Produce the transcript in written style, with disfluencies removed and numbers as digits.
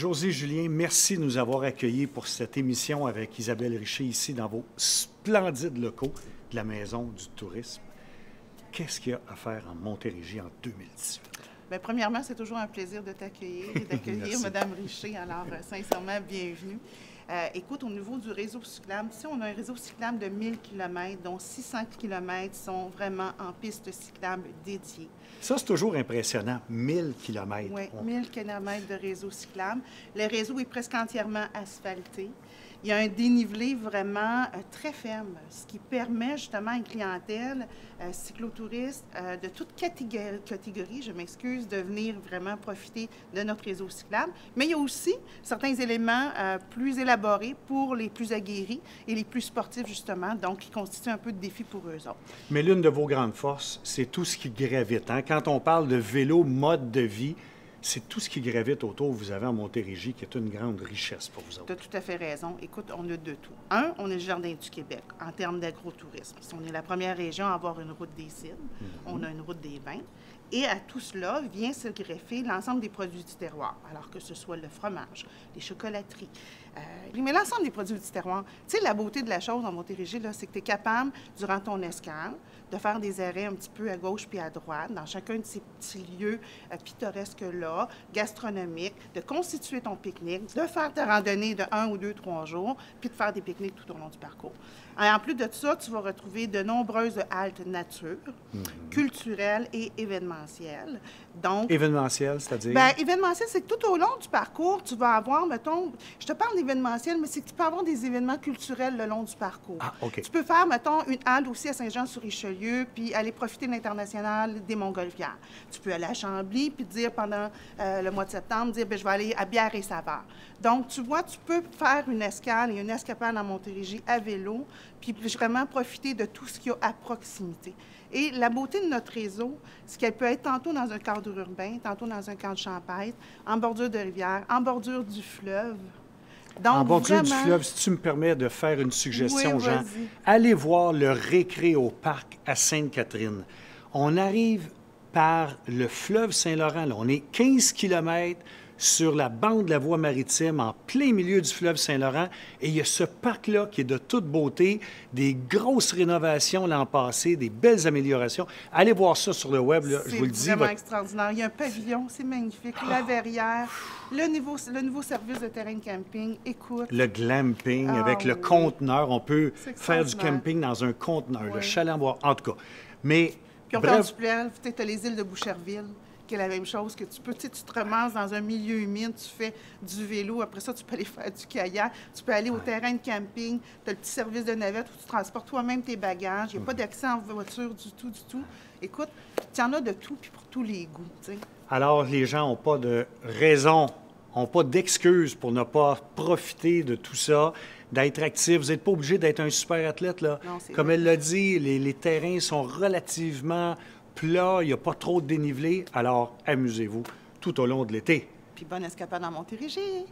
José Julien, merci de nous avoir accueillis pour cette émission avec Isabelle Richer ici dans vos splendides locaux de la Maison du tourisme. Qu'est-ce qu'il y a à faire en Montérégie en 2018? Bien, premièrement, c'est toujours un plaisir de t'accueillir et d'accueillir Mme Richer. Alors, sincèrement, bienvenue. Écoute, au niveau du réseau cyclable, ici, on a un réseau cyclable de 1000 km, dont 600 km sont vraiment en pistes cyclables dédiées. Ça, c'est toujours impressionnant, 1000 km. Oui, 1000 km de réseau cyclable. Le réseau est presque entièrement asphalté. Il y a un dénivelé vraiment très ferme, ce qui permet justement à une clientèle cyclotouriste de toute catégorie, je m'excuse, de venir vraiment profiter de notre réseau cyclable. Mais il y a aussi certains éléments plus élaborés pour les plus aguerris et les plus sportifs, justement, donc qui constituent un peu de défi pour eux autres. Mais l'une de vos grandes forces, c'est tout ce qui gravite. Hein? Quand on parle de vélo, mode de vie, c'est tout ce qui gravite autour que vous avez en Montérégie qui est une grande richesse pour vous autres. Tu as tout à fait raison. Écoute, on a de tout. Un, on est le Jardin du Québec en termes d'agrotourisme. On est la première région à avoir une route des cidres. On a une route des vins. Et à tout cela vient se greffer l'ensemble des produits du terroir, alors que ce soit le fromage, les chocolateries, mais l'ensemble des produits du terroir. Tu sais, la beauté de la chose en Montérégie, c'est que tu es capable, durant ton escale, de faire des arrêts un petit peu à gauche puis à droite, dans chacun de ces petits lieux pittoresques-là, gastronomiques, de constituer ton pique-nique, de faire ta randonnée de 1 ou 2, 3 jours, puis de faire des pique-niques tout au long du parcours. Et en plus de ça, tu vas retrouver de nombreuses haltes nature, culturelles et événementielles. Donc, événementiel, c'est-à-dire? Bien, événementiel, c'est que tout au long du parcours, tu vas avoir, mettons, je te parle d'événementiel, mais c'est que tu peux avoir des événements culturels le long du parcours. Ah, OK. Tu peux faire, mettons, une halte aussi à Saint-Jean-sur-Richelieu, puis aller profiter de l'International des Montgolfières. Tu peux aller à Chambly, puis dire pendant le mois de septembre, dire, bien, je vais aller à Bière et Saveur. Donc, tu vois, tu peux faire une escale et une escapade en Montérégie à vélo, puis vraiment profiter de tout ce qu'il y a à proximité. Et la beauté de notre réseau, c'est qu'elle peut être tantôt dans un cadre urbain, tantôt dans un cadre champêtre, en bordure de rivière, en bordure du fleuve. Donc, en bordure vraiment... du fleuve, si tu me permets de faire une suggestion, oui, Jean, allez voir le Récréoparc à Sainte-Catherine. On arrive par le fleuve Saint-Laurent. Là. On est 15 km sur la bande de la voie maritime, en plein milieu du fleuve Saint-Laurent. Et il y a ce parc-là qui est de toute beauté, des grosses rénovations l'an passé, des belles améliorations. Allez voir ça sur le web, là, je vous le dis. C'est vraiment extraordinaire. Il y a un pavillon, c'est magnifique. La verrière, le nouveau service de terrain de camping. Écoute. Le glamping avec le conteneur. On peut faire du camping dans un conteneur, le chalet en bois, en tout cas. Mais, puis on parle du fleuve, tu as les îles de Boucherville, qui est la même chose, que tu peux, tu te ramasses dans un milieu humide, tu fais du vélo, après ça, tu peux aller faire du kayak, tu peux aller au terrain de camping, tu as le petit service de navette où tu transportes toi-même tes bagages, il n'y a pas d'accès en voiture du tout. Écoute, tu en as de tout, puis pour tous les goûts, tu sais. Alors, les gens n'ont pas de raison, n'ont pas d'excuses pour ne pas profiter de tout ça, d'être actif. Vous n'êtes pas obligé d'être un super athlète, là. Non, comme elle l'a dit, les terrains sont relativement plat, il n'y a pas trop de dénivelé, alors amusez-vous tout au long de l'été. Puis bonne escapade en Montérégie!